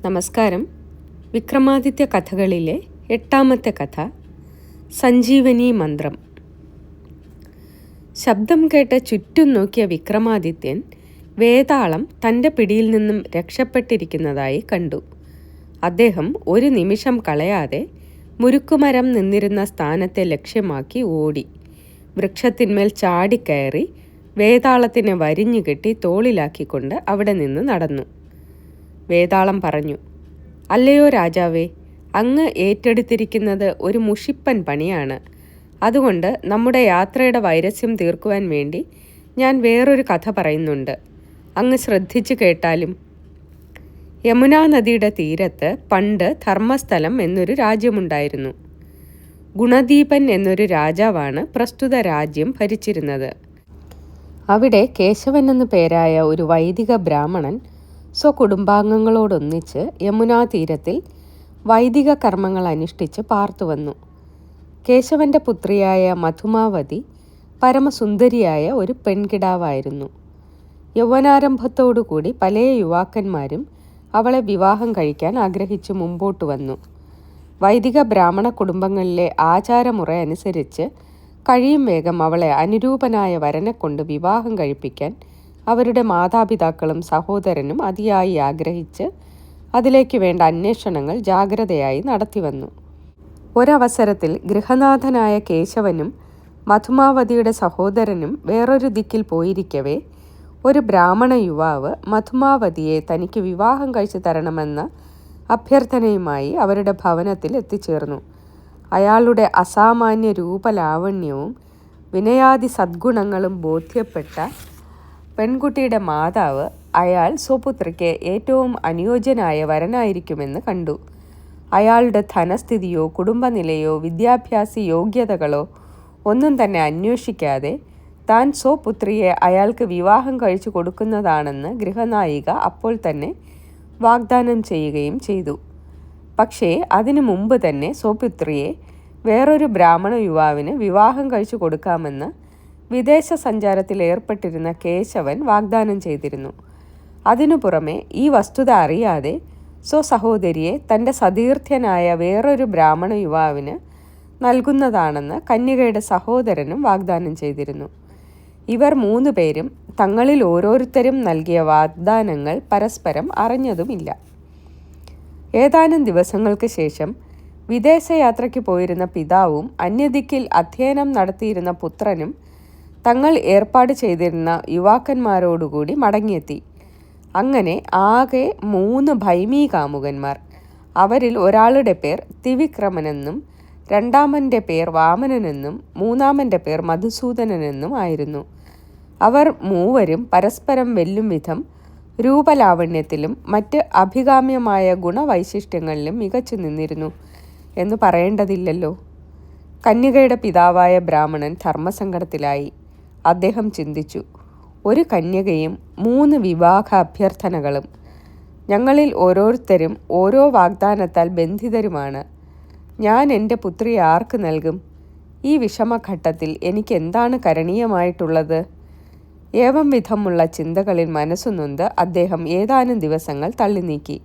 നമസ്കാരം. വിക്രമാദിത്യ കഥകളിലെ 8ാമത്തെ കഥ സഞ്ജീവനി മന്ത്രം. ശബ്ദം കേട്ട് ചുറ്റും നോക്കിയ വിക്രമാദിത്യൻ വേതാളം തൻ്റെ പിടിയിൽ നിന്നും രക്ഷപ്പെട്ടിരിക്കുന്നതായി കണ്ടു. അദ്ദേഹം ഒരു നിമിഷം കളയാതെ മുരുക്കുമരം നിന്നിരുന്ന സ്ഥാനത്തെ ലക്ഷ്യമാക്കി ഓടി. വൃക്ഷത്തിന്മേൽ ചാടിക്കയറി വേതാളത്തിനെ വരിഞ്ഞുകെട്ടി തോളിലാക്കിക്കൊണ്ട് അവിടെ നിന്ന് നടന്നു. വേതാളം പറഞ്ഞു, "അല്ലയോ രാജാവേ, അങ്ങ് ഏറ്റെടുത്തിരിക്കുന്നത് ഒരു മുഷിപ്പൻ പണിയാണ്. അതുകൊണ്ട് നമ്മുടെ യാത്രയുടെ വൈരസ്യം തീർക്കുവാൻ വേണ്ടി ഞാൻ വേറൊരു കഥ പറയുന്നുണ്ട്. അങ്ങ് ശ്രദ്ധിച്ചു കേട്ടാലും. യമുനാ നദിയുടെ തീരത്ത് പണ്ട് ധർമ്മസ്ഥലം എന്നൊരു രാജ്യമുണ്ടായിരുന്നു. ഗുണദീപൻ എന്നൊരു രാജാവാണ് പ്രസ്തുത രാജ്യം ഭരിച്ചിരുന്നത്. അവിടെ കേശവൻ എന്നു പേരായ ഒരു വൈദിക ബ്രാഹ്മണൻ സ്വകുടുംബാംഗങ്ങളോടൊന്നിച്ച് യമുനാ തീരത്തിൽ വൈദിക കർമ്മങ്ങൾ അനുഷ്ഠിച്ച് പാർത്തുവന്നു. കേശവന്റെ പുത്രിയായ മധുമാവതി പരമസുന്ദരിയായ ഒരു പെൺകിടാവായിരുന്നു. യൗവനാരംഭത്തോടുകൂടി പല യുവാക്കന്മാരും അവളെ വിവാഹം കഴിക്കാൻ ആഗ്രഹിച്ച് മുമ്പോട്ട് വന്നു. വൈദിക ബ്രാഹ്മണ കുടുംബങ്ങളിലെ ആചാരമുറ അനുസരിച്ച് കഴിയും വേഗം അവളെ അനുരൂപനായ വരനെക്കൊണ്ട് വിവാഹം കഴിപ്പിക്കാൻ അവരുടെ മാതാപിതാക്കളും സഹോദരനും അതിയായി ആഗ്രഹിച്ച് അതിലേക്ക് വേണ്ട അന്വേഷണങ്ങൾ ജാഗ്രതയായി നടത്തിവന്നു. ഒരവസരത്തിൽ ഗൃഹനാഥനായ കേശവനും മധുമാവതിയുടെ സഹോദരനും വേറൊരു ദിക്കിൽ പോയിരിക്കവേ ഒരു ബ്രാഹ്മണ യുവാവ് മധുമാവതിയെ തനിക്ക് വിവാഹം കഴിച്ചു തരണമെന്ന അഭ്യർത്ഥനയുമായി അവരുടെ ഭവനത്തിൽ എത്തിച്ചേർന്നു. അയാളുടെ അസാമാന്യ രൂപലാവണ്യവും വിനയാദി സദ്ഗുണങ്ങളും ബോധ്യപ്പെട്ട പെൺകുട്ടിയുടെ മാതാവ് അയാൾ സ്വപുത്രിക്ക് ഏറ്റവും അനുയോജ്യനായ വരനായിരിക്കുമെന്ന് കണ്ടു. അയാളുടെ ധനസ്ഥിതിയോ കുടുംബനിലയോ വിദ്യാഭ്യാസ യോഗ്യതകളോ ഒന്നും തന്നെ അന്വേഷിക്കാതെ താൻ സ്വപുത്രിയെ അയാൾക്ക് വിവാഹം കഴിച്ചു കൊടുക്കുന്നതാണെന്ന് ഗൃഹനായിക അപ്പോൾ തന്നെ വാഗ്ദാനം ചെയ്യുകയും ചെയ്തു. പക്ഷേ അതിനു മുമ്പ് തന്നെ സ്വപുത്രിയെ വേറൊരു ബ്രാഹ്മണ യുവാവിന് വിവാഹം കഴിച്ചു കൊടുക്കാമെന്ന് വിദേശ സഞ്ചാരത്തിൽ ഏർപ്പെട്ടിരുന്ന കേശവൻ വാഗ്ദാനം ചെയ്തിരുന്നു. അതിനു പുറമെ ഈ വസ്തുത അറിയാതെ സ്വസഹോദരിയെ തൻ്റെ സതീർത്ഥ്യനായ വേറൊരു ബ്രാഹ്മണ യുവാവിന് നൽകുന്നതാണെന്ന് കന്യകയുടെ സഹോദരനും വാഗ്ദാനം ചെയ്തിരുന്നു. ഇവർ 3 പേരും തങ്ങളിൽ ഓരോരുത്തരും നൽകിയ വാഗ്ദാനങ്ങൾ പരസ്പരം അറിഞ്ഞതുമില്ല. ഏതാനും ദിവസങ്ങൾക്ക് ശേഷം വിദേശയാത്രയ്ക്ക് പോയിരുന്ന പിതാവും അന്യദിക്കിൽ അധ്യയനം നടത്തിയിരുന്ന പുത്രനും തങ്ങൾ ഏർപ്പാട് ചെയ്തിരുന്ന യുവാക്കന്മാരോടുകൂടി മടങ്ങിയെത്തി. അങ്ങനെ ആകെ 3 ഭൈമീകാമുകന്മാർ. അവരിൽ ഒരാളുടെ പേർ ത്രിവിക്രമനെന്നും രണ്ടാമൻ്റെ പേർ വാമനനെന്നും മൂന്നാമൻ്റെ പേർ മധുസൂദനനെന്നും ആയിരുന്നു. അവർ 3 പരസ്പരം വെല്ലും വിധം രൂപലാവണ്യത്തിലും മറ്റ് അഭികാമ്യമായ ഗുണവൈശിഷ്ട്യങ്ങളിലും മികച്ചു നിന്നിരുന്നു എന്ന് പറയേണ്ടതില്ലല്ലോ. കന്യകയുടെ പിതാവായ ബ്രാഹ്മണൻ ധർമ്മസങ്കടത്തിലായി. അദ്ദേഹം ചിന്തിച്ചു, ഒരു കന്യകയും 3 വിവാഹ അഭ്യർത്ഥനകളും. ഞങ്ങളിൽ ഓരോരുത്തരും ഓരോ വാഗ്ദാനത്താൽ ബന്ധിതരുമാണ്. ഞാൻ എൻ്റെ പുത്രിയെ ആർക്ക് നൽകും? ഈ വിഷമഘട്ടത്തിൽ എനിക്ക് എന്താണ് കരണീയമായിട്ടുള്ളത്? ഏവം വിധമുള്ള ചിന്തകളിൽ മനസ്സുനൊന്ത് അദ്ദേഹം ഏതാനും ദിവസങ്ങൾ തള്ളി നീക്കി.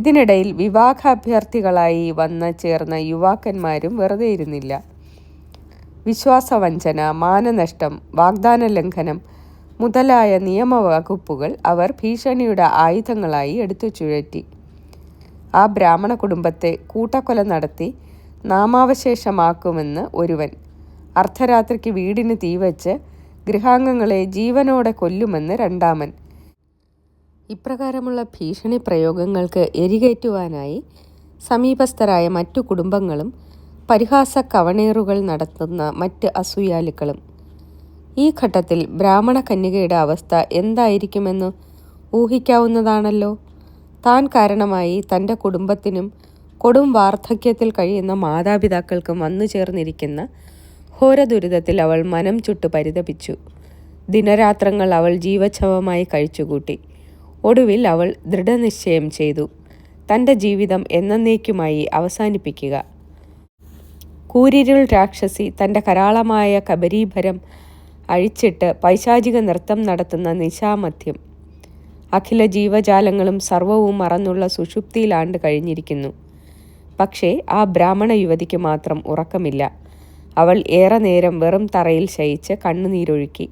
ഇതിനിടയിൽ വിവാഹാഭ്യർത്ഥികളായി വന്ന് ചേർന്ന യുവാക്കന്മാരും വെറുതെ ഇരുന്നില്ല. വിശ്വാസവഞ്ചന, മാനനഷ്ടം, വാഗ്ദാന ലംഘനം മുതലായ നിയമവകുപ്പുകൾ അവർ ഭീഷണിയുടെ ആയുധങ്ങളായി എടുത്തു ചുഴറ്റി. ആ ബ്രാഹ്മണ കുടുംബത്തെ കൂട്ടക്കൊല നടത്തി നാമാവശേഷമാക്കുമെന്ന് ഒരുവൻ, അർദ്ധരാത്രിക്ക് വീടിന് തീവച്ച് ഗൃഹാംഗങ്ങളെ ജീവനോടെ കൊല്ലുമെന്ന് രണ്ടാമൻ. ഇപ്രകാരമുള്ള ഭീഷണി പ്രയോഗങ്ങൾക്ക് എരികേറ്റുവാനായി സമീപസ്ഥരായ മറ്റു കുടുംബങ്ങളും പരിഹാസ കവണേറുകൾ നടത്തുന്ന മറ്റ് അസൂയാലുക്കളും. ഈ ഘട്ടത്തിൽ ബ്രാഹ്മണ കന്യകയുടെ അവസ്ഥ എന്തായിരിക്കുമെന്ന് ഊഹിക്കാവുന്നതാണല്ലോ. താൻ കാരണമായി തൻ്റെ കുടുംബത്തിനും കൊടും വാർദ്ധക്യത്തിൽ കഴിയുന്ന മാതാപിതാക്കൾക്കും വന്നു ചേർന്നിരിക്കുന്ന ഘോരദുരിതത്തിൽ അവൾ മനം ചുട്ടു പരിതപിച്ചു. ദിനരാത്രങ്ങൾ അവൾ ജീവച്ഛവമായി കഴിച്ചുകൂട്ടി. ഒടുവിൽ അവൾ ദൃഢനിശ്ചയം ചെയ്തു, തൻ്റെ ജീവിതം എന്നേക്കുമായി അവസാനിപ്പിക്കുക. കൂരിരുൾ രാക്ഷസി തൻ്റെ കരാളമായ കബരീഭരം അഴിച്ചിട്ട് പൈശാചിക നൃത്തം നടത്തുന്ന നിശാമധ്യം. അഖില ജീവജാലങ്ങളും സർവവും മറന്നുള്ള സുഷുപ്തിയിലാണ്ട് കഴിഞ്ഞിരിക്കുന്നു. പക്ഷേ ആ ബ്രാഹ്മണ യുവതിക്ക് മാത്രം ഉറക്കമില്ല. അവൾ ഏറെ നേരം വെറും തറയിൽ ശയിച്ച് കണ്ണുനീരൊഴുക്കി.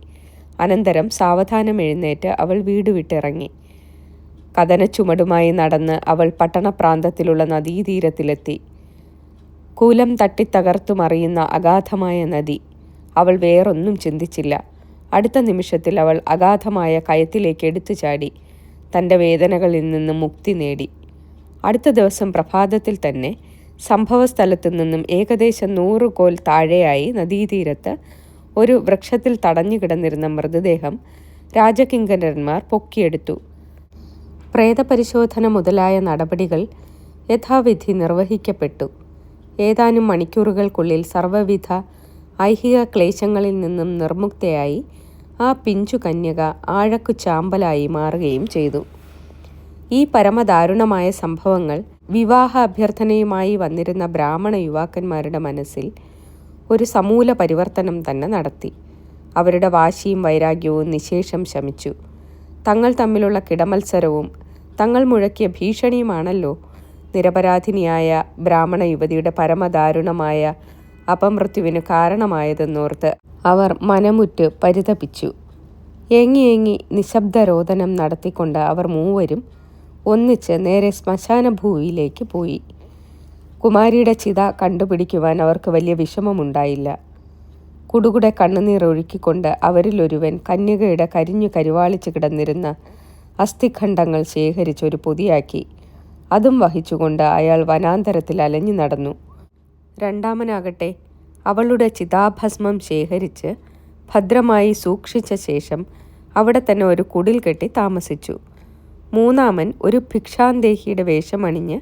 അനന്തരം സാവധാനം എഴുന്നേറ്റ് അവൾ വീട് വിട്ടിറങ്ങി. കഥനച്ചുമടുമായി നടന്ന് അവൾ പട്ടണപ്രാന്തത്തിലുള്ള നദീതീരത്തിലെത്തി. കൂലം തട്ടിത്തകർത്തു മറിയുന്ന അഗാധമായ നദി. അവൾ വേറൊന്നും ചിന്തിച്ചില്ല. അടുത്ത നിമിഷത്തിൽ അവൾ അഗാധമായ കയത്തിലേക്ക് എടുത്തു ചാടി തൻ്റെ വേദനകളിൽ നിന്ന് മുക്തി നേടി. അടുത്ത ദിവസം പ്രഭാതത്തിൽ തന്നെ സംഭവസ്ഥലത്തു നിന്നും ഏകദേശം 100 കോൽ താഴെയായി നദീതീരത്ത് ഒരു വൃക്ഷത്തിൽ തടഞ്ഞു കിടന്നിരുന്ന മൃതദേഹം രാജകിങ്കരന്മാർ പൊക്കിയെടുത്തു. പ്രേതപരിശോധന മുതലായ നടപടികൾ യഥാവിധി നിർവഹിക്കപ്പെട്ടു. ഏതാനും മണിക്കൂറുകൾക്കുള്ളിൽ സർവ്വവിധ ഐഹിക ക്ലേശങ്ങളിൽ നിന്നും നിർമുക്തയായി ആ പിഞ്ചു കന്യക ആഴക്കു ചാമ്പലായി മാറുകയും ചെയ്തു. ഈ പരമദാരുണമായ സംഭവങ്ങൾ വിവാഹ അഭ്യർത്ഥനയുമായി വന്നിരുന്ന ബ്രാഹ്മണ യുവാക്കന്മാരുടെ മനസ്സിൽ ഒരു സമൂല പരിവർത്തനം തന്നെ നടത്തി. അവരുടെ വാശിയും വൈരാഗ്യവും നിശേഷം ശമിച്ചു. തങ്ങൾ തമ്മിലുള്ള കിടമത്സരവും തങ്ങൾ മുഴക്കിയ ഭീഷണിയുമാണല്ലോ നിരപരാധിനിയായ ബ്രാഹ്മണ യുവതിയുടെ പരമദാരുണമായ അപമൃത്യുവിന് കാരണമായതെന്നോർത്ത് അവർ മനമുറ്റ് പരിതപിച്ചു. ഏങ്ങി നിശബ്ദരോദനം നടത്തിക്കൊണ്ട് അവർ മൂവരും ഒന്നിച്ച് നേരെ ശ്മശാനഭൂമിയിലേക്ക് പോയി. കുമാരിയുടെ ചിത കണ്ടുപിടിക്കുവാൻ അവർക്ക് വലിയ വിഷമമുണ്ടായില്ല. കുടുകുടെ കണ്ണുനീർ ഒഴുക്കിക്കൊണ്ട് അവരിലൊരുവൻ കന്യകയുടെ കരിഞ്ഞു കരുവാളിച്ച് കിടന്നിരുന്ന അസ്ഥിഖണ്ഡങ്ങൾ ശേഖരിച്ചൊരു പൊതിയാക്കി. അതും വഹിച്ചുകൊണ്ട് അയാൾ വനാന്തരത്തിൽ അലഞ്ഞു നടന്നു. രണ്ടാമനാകട്ടെ അവളുടെ ചിതാഭസ്മം ശേഖരിച്ച് ഭദ്രമായി സൂക്ഷിച്ച ശേഷം അവിടെ തന്നെ ഒരു കുടിൽ കെട്ടി താമസിച്ചു. മൂന്നാമൻ ഒരു ഭിക്ഷാന്തേഹിയുടെ വേഷമണിഞ്ഞ്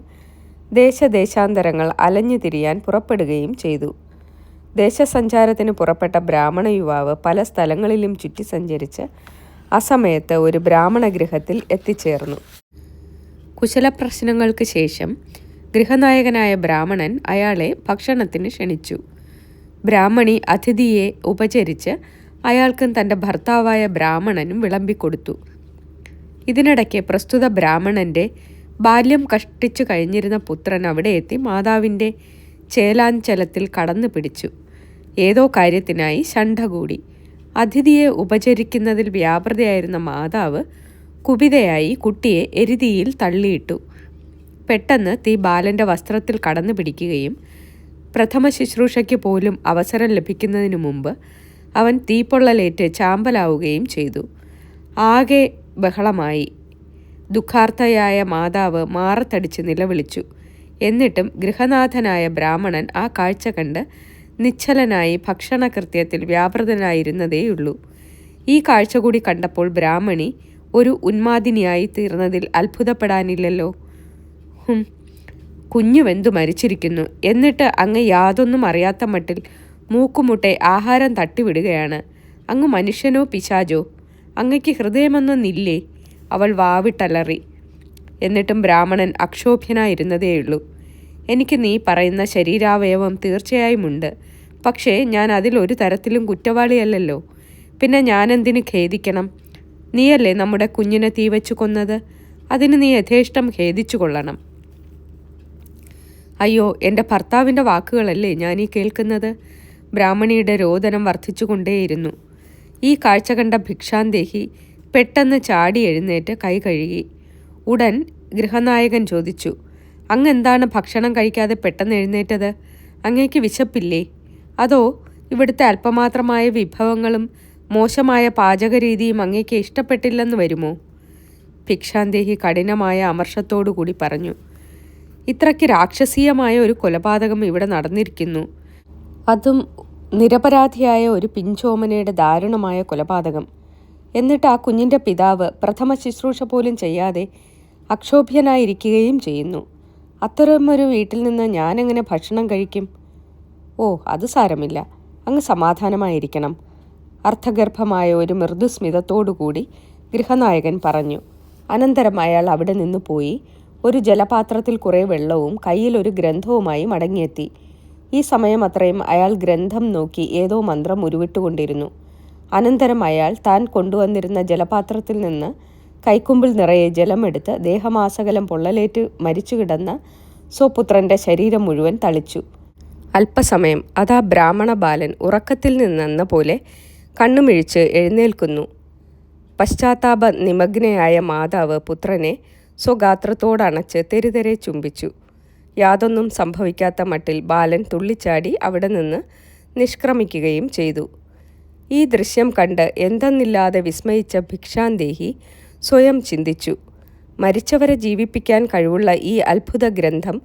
ദേശദേശാന്തരങ്ങൾ അലഞ്ഞു തിരിയാൻ പുറപ്പെടുകയും ചെയ്തു. ദേശസഞ്ചാരത്തിന് പുറപ്പെട്ട ബ്രാഹ്മണ യുവാവ് പല സ്ഥലങ്ങളിലും ചുറ്റി സഞ്ചരിച്ച് അസമയത്ത് ഒരു ബ്രാഹ്മണ ഗൃഹത്തിൽ എത്തിച്ചേർന്നു. കുശലപ്രശ്നങ്ങൾക്ക് ശേഷം ഗൃഹനായകനായ ബ്രാഹ്മണൻ അയാളെ ഭക്ഷണത്തിന് ക്ഷണിച്ചു. ബ്രാഹ്മണി അതിഥിയെ ഉപചരിച്ച് അയാൾക്കും തൻ്റെ ഭർത്താവായ ബ്രാഹ്മണനും വിളമ്പിക്കൊടുത്തു. ഇതിനിടയ്ക്ക് പ്രസ്തുത ബ്രാഹ്മണൻ്റെ ബാല്യം കഷ്ടിച്ചു കഴിഞ്ഞിരുന്ന പുത്രൻ അവിടെ എത്തി മാതാവിൻ്റെ ചേലാഞ്ചലത്തിൽ കടന്നു പിടിച്ചു. ഏതോ കാര്യത്തിനായി ശണ്ഠ കൂടി. അതിഥിയെ ഉപചരിക്കുന്നതിൽ വ്യാപൃതയായിരുന്ന മാതാവ് കുപിതയായി കുട്ടിയെ എരുതിയിൽ തള്ളിയിട്ടു. പെട്ടെന്ന് തീ ബാലൻ്റെ വസ്ത്രത്തിൽ കടന്നു പിടിക്കുകയും പ്രഥമ ശുശ്രൂഷയ്ക്ക് പോലും അവസരം ലഭിക്കുന്നതിനു മുമ്പ് അവൻ തീപ്പൊള്ളലേറ്റ് ചാമ്പലാവുകയും ചെയ്തു. ആകെ ബഹളമായി. ദുഃഖാർത്തയായ മാതാവ് മാറത്തടിച്ച് നിലവിളിച്ചു. എന്നിട്ടും ഗൃഹനാഥനായ ബ്രാഹ്മണൻ ആ കാഴ്ച കണ്ട് നിശ്ചലനായി ഭക്ഷണകൃത്യത്തിൽ വ്യാപൃതനായിരുന്നതേയുള്ളൂ. ഈ കാഴ്ച കൂടി കണ്ടപ്പോൾ ബ്രാഹ്മണി ഒരു ഉന്മാദിനിയായി തീർന്നതിൽ അത്ഭുതപ്പെടാനില്ലല്ലോ. കുഞ്ഞു വെന്തു മരിച്ചിരിക്കുന്നു. എന്നിട്ട് അങ്ങ് യാതൊന്നും അറിയാത്ത മട്ടിൽ മൂക്കുമുട്ടെ ആഹാരം തട്ടിവിടുകയാണ്. അങ്ങ് മനുഷ്യനോ പിശാചോ? അങ്ങയ്ക്ക് ഹൃദയമൊന്നൊന്നില്ലേ? അവൾ വാവിട്ടലറി. എന്നിട്ടും ബ്രാഹ്മണൻ അക്ഷോഭ്യനായിരുന്നതേയുള്ളൂ. എനിക്ക് നീ പറയുന്ന ശരീരാവയവം തീർച്ചയായും ഉണ്ട്. പക്ഷേ ഞാൻ അതിലൊരു തരത്തിലും കുറ്റവാളിയല്ലല്ലോ. പിന്നെ ഞാനെന്തിന് ഖേദിക്കണം? നീയല്ലേ നമ്മുടെ കുഞ്ഞിനെ തീവച്ചു കൊന്നത്. അതിന് നീ യഥേഷ്ടം ഖേദിച്ചു കൊള്ളണം. അയ്യോ, എൻ്റെ ഭർത്താവിൻ്റെ വാക്കുകളല്ലേ ഞാനീ കേൾക്കുന്നത്? ബ്രാഹ്മണിയുടെ രോദനം വർദ്ധിച്ചുകൊണ്ടേയിരുന്നു. ഈ കാഴ്ച കണ്ട ഭിക്ഷാന്തേഹി പെട്ടെന്ന് ചാടി എഴുന്നേറ്റ് കൈ കഴുകി. ഉടൻ ഗൃഹനായകൻ ചോദിച്ചു, അങ്ങെന്താണ് ഭക്ഷണം കഴിക്കാതെ പെട്ടെന്ന് എഴുന്നേറ്റത്? അങ്ങേക്ക് വിശപ്പില്ലേ? അതോ ഇവിടുത്തെ അല്പമാത്രമായ വിഭവങ്ങളും മോശമായ പാചകരീതിയും അങ്ങേക്ക് ഇഷ്ടപ്പെട്ടില്ലെന്ന് വരുമോ? ഭിക്ഷാന്തേഹി കഠിനമായ അമർഷത്തോടുകൂടി പറഞ്ഞു, ഇത്രയ്ക്ക് രാക്ഷസീയമായ ഒരു കൊലപാതകം ഇവിടെ നടന്നിരിക്കുന്നു. അതും നിരപരാധിയായ ഒരു പിഞ്ചോമനയുടെ ദാരുണമായ കൊലപാതകം. എന്നിട്ട് ആ കുഞ്ഞിൻ്റെ പിതാവ് പ്രഥമ ശുശ്രൂഷ പോലും ചെയ്യാതെ അക്ഷോഭ്യനായിരിക്കുകയും ചെയ്യുന്നു. അത്തരമൊരു വീട്ടിൽ നിന്ന് ഞാനെങ്ങനെ ഭക്ഷണം കഴിക്കും? ഓ, അത് സാരമില്ല. അങ്ങ് സമാധാനമായിരിക്കണം. അർത്ഥഗർഭമായ ഒരു മൃദുസ്മിതത്തോടുകൂടി ഗൃഹനായകൻ പറഞ്ഞു. അനന്തരം അയാൾ അവിടെ നിന്ന് പോയി ഒരു ജലപാത്രത്തിൽ കുറേ വെള്ളവും കയ്യിലൊരു ഗ്രന്ഥവുമായി മടങ്ങിയെത്തി. ഈ സമയം അത്രയും അയാൾ ഗ്രന്ഥം നോക്കി ഏതോ മന്ത്രം ഉരുവിട്ടുകൊണ്ടിരുന്നു. അനന്തരം അയാൾ താൻ കൊണ്ടുവന്നിരുന്ന ജലപാത്രത്തിൽ നിന്ന് കൈക്കുമ്പിൾ നിറയെ ജലമെടുത്ത് ദേഹമാസകലം പൊള്ളലേറ്റ് മരിച്ചു കിടന്ന സ്വപുത്രൻ്റെ ശരീരം മുഴുവൻ തളിച്ചു. അല്പസമയം അതാ ബ്രാഹ്മണ ബാലൻ ഉറക്കത്തിൽ നിന്നെന്ന പോലെ കണ്ണുമിഴിച്ച് എഴുന്നേൽക്കുന്നു. പശ്ചാത്താപ നിമഗ്നയായ മാതാവ് പുത്രനെ സ്വഗാത്രത്തോടണച്ച് തെരുതെരെ ചുംബിച്ചു. യാതൊന്നും സംഭവിക്കാത്ത മട്ടിൽ ബാലൻ തുള്ളിച്ചാടി അവിടെ നിന്ന് നിഷ്ക്രമിക്കുകയും ചെയ്തു. ഈ ദൃശ്യം കണ്ട് എന്തെന്നില്ലാതെ വിസ്മയിച്ച ഭിക്ഷാന്തേഹി സ്വയം ചിന്തിച്ചു, മരിച്ചവരെ ജീവിപ്പിക്കാൻ കഴിവുള്ള ഈ അത്ഭുത ഗ്രന്ഥം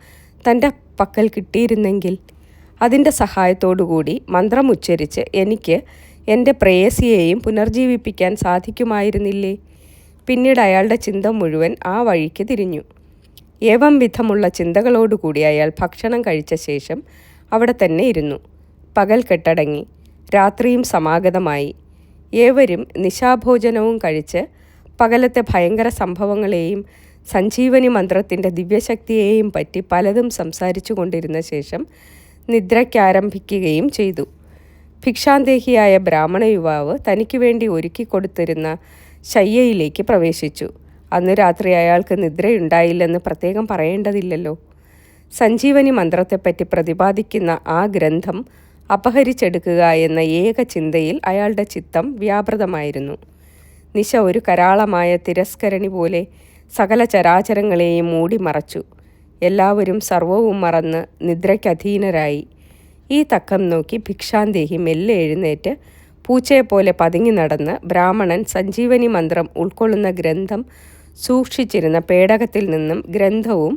തൻ്റെ പക്കൽ കിട്ടിയിരുന്നെങ്കിൽ അതിൻ്റെ സഹായത്തോടുകൂടി മന്ത്രമുച്ചരിച്ച് എനിക്ക് എൻ്റെ പ്രേയസിയെയും പുനർജീവിപ്പിക്കാൻ സാധിക്കുമായിരുന്നില്ലേ? പിന്നീട് അയാളുടെ ചിന്ത മുഴുവൻ ആ വഴിക്ക് തിരിഞ്ഞു. ഏവം വിധമുള്ള ചിന്തകളോടുകൂടി അയാൾ ഭക്ഷണം കഴിച്ച ശേഷം അവിടെ തന്നെ ഇരുന്നു. പകൽ കെട്ടടങ്ങി, രാത്രിയും സമാഗതമായി. ഏവരും നിശാഭോജനവും കഴിച്ച് പകലത്തെ ഭയങ്കര സംഭവങ്ങളെയും സഞ്ജീവനി മന്ത്രത്തിൻ്റെ ദിവ്യശക്തിയെയും പറ്റി പലതും സംസാരിച്ചു കൊണ്ടിരുന്ന ശേഷം നിദ്രയ്ക്കാരംഭിക്കുകയും ചെയ്തു. ഭിക്ഷാന്തേഹിയായ ബ്രാഹ്മണ യുവാവ് തനിക്ക് വേണ്ടി ഒരുക്കിക്കൊടുത്തിരുന്ന ശയ്യയിലേക്ക് പ്രവേശിച്ചു. അന്ന് രാത്രി അയാൾക്ക് നിദ്രയുണ്ടായില്ലെന്ന് പ്രത്യേകം പറയേണ്ടതില്ലല്ലോ. സഞ്ജീവനി മന്ത്രത്തെപ്പറ്റി പ്രതിപാദിക്കുന്ന ആ ഗ്രന്ഥം അപഹരിച്ചെടുക്കുക എന്ന ഏക ചിന്തയിൽ അയാളുടെ ചിത്തം വ്യാപൃതമായിരുന്നു. നിശ ഒരു കരാളമായ തിരസ്കരണി പോലെ സകല ചരാചരങ്ങളെയും മൂടി മറച്ചു. എല്ലാവരും സർവവും മറന്ന് നിദ്രയ്ക്കധീനരായി. ഈ തക്കം നോക്കി ഭിക്ഷാന്തേഹി മെല്ലെ എഴുന്നേറ്റ് പൂച്ചയെപ്പോലെ പതുങ്ങി നടന്ന് ബ്രാഹ്മണൻ സഞ്ജീവനി മന്ത്രം ഉൾക്കൊള്ളുന്ന ഗ്രന്ഥം സൂക്ഷിച്ചിരുന്ന പേടകത്തിൽ നിന്നും ഗ്രന്ഥവും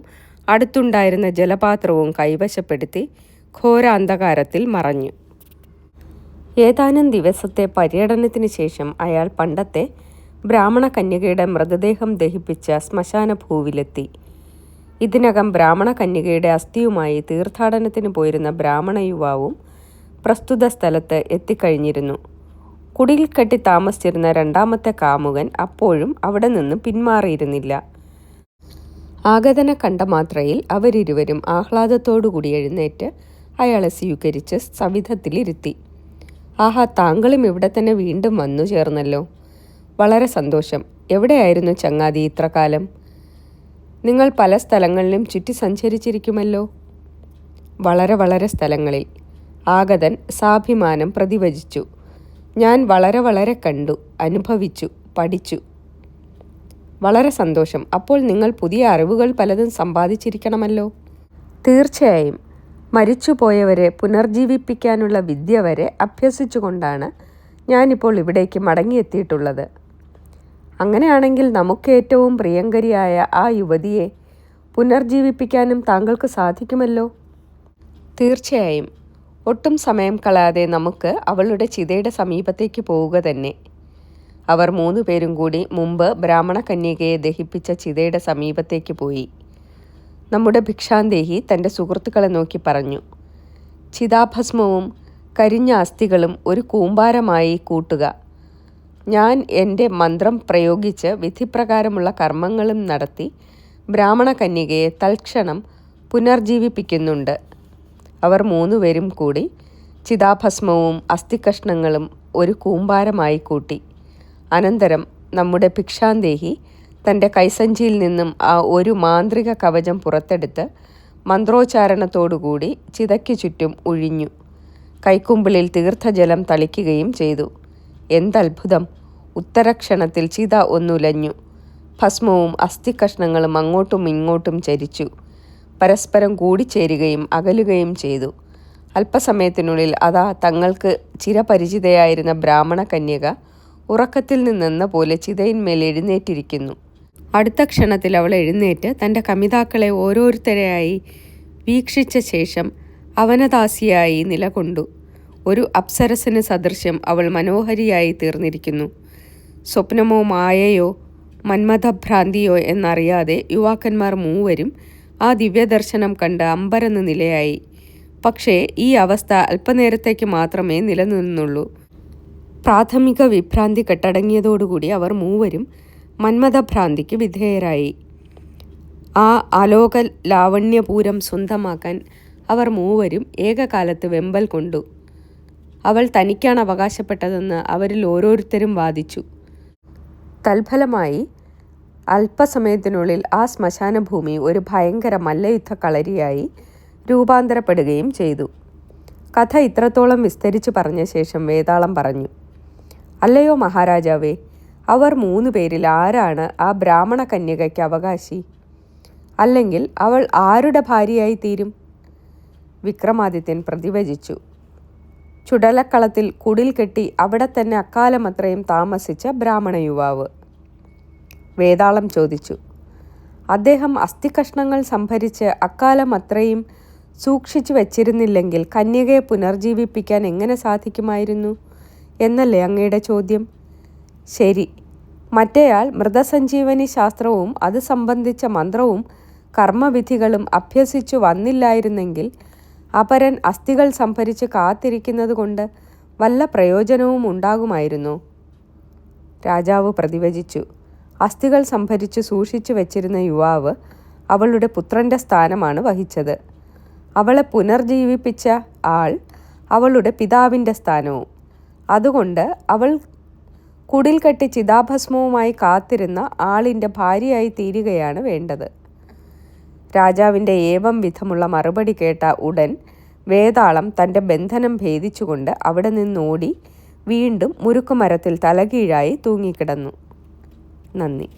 അടുത്തുണ്ടായിരുന്ന ജലപാത്രവും കൈവശപ്പെടുത്തി ഘോര അന്ധകാരത്തിൽ മറഞ്ഞു. ഏതാനും ദിവസത്തെ പര്യടനത്തിന് ശേഷം അയാൾ പണ്ടത്തെ ബ്രാഹ്മണ കന്യകയുടെ മൃതദേഹം ദഹിപ്പിച്ച ശ്മശാന ഭൂവിലെത്തി. ഇതിനകം ബ്രാഹ്മണ കന്യകയുടെ അസ്ഥിയുമായി തീർത്ഥാടനത്തിന് പോയിരുന്ന ബ്രാഹ്മണ യുവാവും പ്രസ്തുത സ്ഥലത്ത് എത്തിക്കഴിഞ്ഞിരുന്നു. കുടിൽ കെട്ടി താമസിച്ചിരുന്ന രണ്ടാമത്തെ കാമുകൻ അപ്പോഴും അവിടെ നിന്ന് പിന്മാറിയിരുന്നില്ല. ആഗതനെ കണ്ട മാത്രയിൽ അവരിരുവരും ആഹ്ലാദത്തോടുകൂടി എഴുന്നേറ്റ് അയാളെ സ്വീകരിച്ച് സവിധത്തിലിരുത്തി. ആഹാ, താങ്കളും ഇവിടെ തന്നെ വീണ്ടും വന്നു ചേർന്നല്ലോ. വളരെ സന്തോഷം. എവിടെയായിരുന്നു ചങ്ങാതി ഇത്ര കാലം? നിങ്ങൾ പല സ്ഥലങ്ങളിലും ചുറ്റി സഞ്ചരിച്ചിരിക്കുമല്ലോ. വളരെ വളരെ സ്ഥലങ്ങളിൽ. ആഗതൻ സാഭിമാനം പ്രതിവചിച്ചു. ഞാൻ വളരെ വളരെ കണ്ടു, അനുഭവിച്ചു, പഠിച്ചു. വളരെ സന്തോഷം. അപ്പോൾ നിങ്ങൾ പുതിയ അറിവുകൾ പലതും സമ്പാദിച്ചിരിക്കണമല്ലോ. തീർച്ചയായും. മരിച്ചുപോയവരെ പുനർജീവിപ്പിക്കാനുള്ള വിദ്യ വരെ അഭ്യസിച്ചുകൊണ്ടാണ് ഞാനിപ്പോൾ ഇവിടേക്ക് മടങ്ങിയെത്തിയിട്ടുള്ളത്. അങ്ങനെയാണെങ്കിൽ നമുക്ക് ഏറ്റവും പ്രിയങ്കരിയായ ആ യുവതിയെ പുനർജീവിപ്പിക്കാനും താങ്കൾക്ക് സാധിക്കുമല്ലോ. തീർച്ചയായും. ഒട്ടും സമയം കളയാതെ നമുക്ക് അവളുടെ ചിതയുടെ സമീപത്തേക്ക് പോവുക തന്നെ. അവർ 3 പേരും കൂടി മുമ്പ് ബ്രാഹ്മണ കന്യകയെ ദഹിപ്പിച്ച ചിതയുടെ സമീപത്തേക്ക് പോയി. നമ്മുടെ ഭിക്ഷാന്തേഹി തൻ്റെ സുഹൃത്തുക്കളെ നോക്കി പറഞ്ഞു, ചിതാഭസ്മവും കരിഞ്ഞ അസ്ഥികളും ഒരു കൂമ്പാരമായി കൂട്ടുക. ഞാൻ എൻ്റെ മന്ത്രം പ്രയോഗിച്ച് വിധിപ്രകാരമുള്ള കർമ്മങ്ങളും നടത്തി ബ്രാഹ്മണ കന്യകയെ തൽക്ഷണം പുനർജീവിപ്പിക്കുന്നുണ്ട്. അവർ 3 പേരും കൂടി ചിതാഭസ്മവും അസ്ഥികഷ്ണങ്ങളും ഒരു കൂമ്പാരമായി കൂട്ടി. അനന്തരം നമ്മുടെ ഭിക്ഷാന്തേഹി തൻ്റെ കൈസഞ്ചിയിൽ നിന്നും ആ ഒരു മാന്ത്രിക കവചം പുറത്തെടുത്ത് മന്ത്രോച്ചാരണത്തോടുകൂടി ചിതയ്ക്കു ചുറ്റും ഉഴിഞ്ഞു. കൈക്കുമ്പിളിൽ തീർത്ഥജലം തളിക്കുകയും ചെയ്തു. എന്തത്ഭുതം! ഉത്തരക്ഷണത്തിൽ ചിത ഒന്നുലഞ്ഞു. ഭസ്മവും അസ്ഥികഷ്ണങ്ങളും അങ്ങോട്ടും ഇങ്ങോട്ടും ചരിച്ചു. പരസ്പരം കൂടിച്ചേരുകയും അകലുകയും ചെയ്തു. അല്പസമയത്തിനുള്ളിൽ അതാ തങ്ങൾക്ക് ചിരപരിചിതയായിരുന്ന ബ്രാഹ്മണ കന്യക ഉറക്കത്തിൽ നിന്നെന്ന പോലെ ചിതയിന്മേൽ എഴുന്നേറ്റിരിക്കുന്നു. അടുത്ത ക്ഷണത്തിൽ അവൾ എഴുന്നേറ്റ് തൻ്റെ കമിതാക്കളെ ഓരോരുത്തരെയായി വീക്ഷിച്ച ശേഷം അവനദാസിയായി നിലകൊണ്ടു. ഒരു അപ്സരസിന് സദൃശ്യം അവൾ മനോഹരിയായി തീർന്നിരിക്കുന്നു. സ്വപ്നമോ മായയോ മന്മഥഭ്രാന്തിയോ എന്നറിയാതെ യുവാക്കന്മാർ 3 പേരും ആ ദിവ്യദർശനം കണ്ട് അമ്പരന്ന് നിലയായി. പക്ഷേ ഈ അവസ്ഥ അല്പനേരത്തേക്ക് മാത്രമേ നിലനിന്നുള്ളൂ. പ്രാഥമിക വിഭ്രാന്തി കെട്ടടങ്ങിയതോടുകൂടി അവർ 3 പേരും മന്മഥഭ്രാന്തിക്ക് വിധേയരായി. ആ ആലോക ലാവണ്യപൂരം സ്വന്തമാക്കാൻ അവർ 3 പേരും ഏകകാലത്ത് വെമ്പൽ കൊണ്ടു. അവൾ തനിക്കാണ് അവകാശപ്പെട്ടതെന്ന് അവരിൽ ഓരോരുത്തരും വാദിച്ചു. തൽഫലമായി അല്പസമയത്തിനുള്ളിൽ ആ ശ്മശാനഭൂമി ഒരു ഭയങ്കര മല്ലയുദ്ധ കളരിയായി രൂപാന്തരപ്പെടുകയും ചെയ്തു. കഥ ഇത്രത്തോളം വിസ്തരിച്ചു പറഞ്ഞ ശേഷം വേതാളം പറഞ്ഞു, അല്ലയോ മഹാരാജാവേ, അവർ 3 പേരിൽ ആരാണ് ആ ബ്രാഹ്മണ കന്യകയ്ക്ക് അവകാശി? അല്ലെങ്കിൽ അവൾ ആരുടെ ഭാര്യയായി തീരും? വിക്രമാദിത്യൻ പ്രതിവചിച്ചു. ചുടലക്കളത്തിൽ കുടിൽ കെട്ടി അവിടെ തന്നെ അക്കാലമത്രയും താമസിച്ച ബ്രാഹ്മണ യുവാവ്. വേതാളം ചോദിച്ചു, അദ്ദേഹം അസ്ഥികഷ്ണങ്ങൾ സംഭരിച്ച് അക്കാലം അത്രയും സൂക്ഷിച്ചു വച്ചിരുന്നില്ലെങ്കിൽ കന്യകയെ പുനർജീവിപ്പിക്കാൻ എങ്ങനെ സാധിക്കുമായിരുന്നു എന്നല്ലേ അങ്ങയുടെ ചോദ്യം? ശരി. മറ്റേയാൾ മൃതസഞ്ജീവനി ശാസ്ത്രവും അത് സംബന്ധിച്ച മന്ത്രവും കർമ്മവിധികളും അഭ്യസിച്ചു വന്നില്ലായിരുന്നെങ്കിൽ അപരൻ അസ്ഥികൾ സംഭരിച്ച് കാത്തിരിക്കുന്നത് കൊണ്ട് വല്ല പ്രയോജനവും ഉണ്ടാകുമായിരുന്നോ? രാജാവ് പ്രതിവചിച്ചു. അസ്ഥികൾ സംഭരിച്ച് സൂക്ഷിച്ചു വച്ചിരുന്ന യുവാവ് അവളുടെ പുത്രൻ്റെ സ്ഥാനമാണ് വഹിച്ചത്. അവളെ പുനർജീവിപ്പിച്ച ആൾ അവളുടെ പിതാവിൻ്റെ സ്ഥാനവും. അതുകൊണ്ട് അവൾ കുടിൽ കെട്ടി ചിതാഭസ്മവുമായി കാത്തിരുന്ന ആളിൻ്റെ ഭാര്യയായി തീരുകയാണ് വേണ്ടത്. രാജാവിൻ്റെ ഏവം വിധമുള്ള മറുപടി കേട്ട ഉടൻ വേതാളം തൻ്റെ ബന്ധനം ഭേദിച്ചുകൊണ്ട് അവിടെ നിന്നോടി വീണ്ടും മുരുക്കുമരത്തിൽ തലകീഴായി തൂങ്ങിക്കിടന്നു. നന്ദി.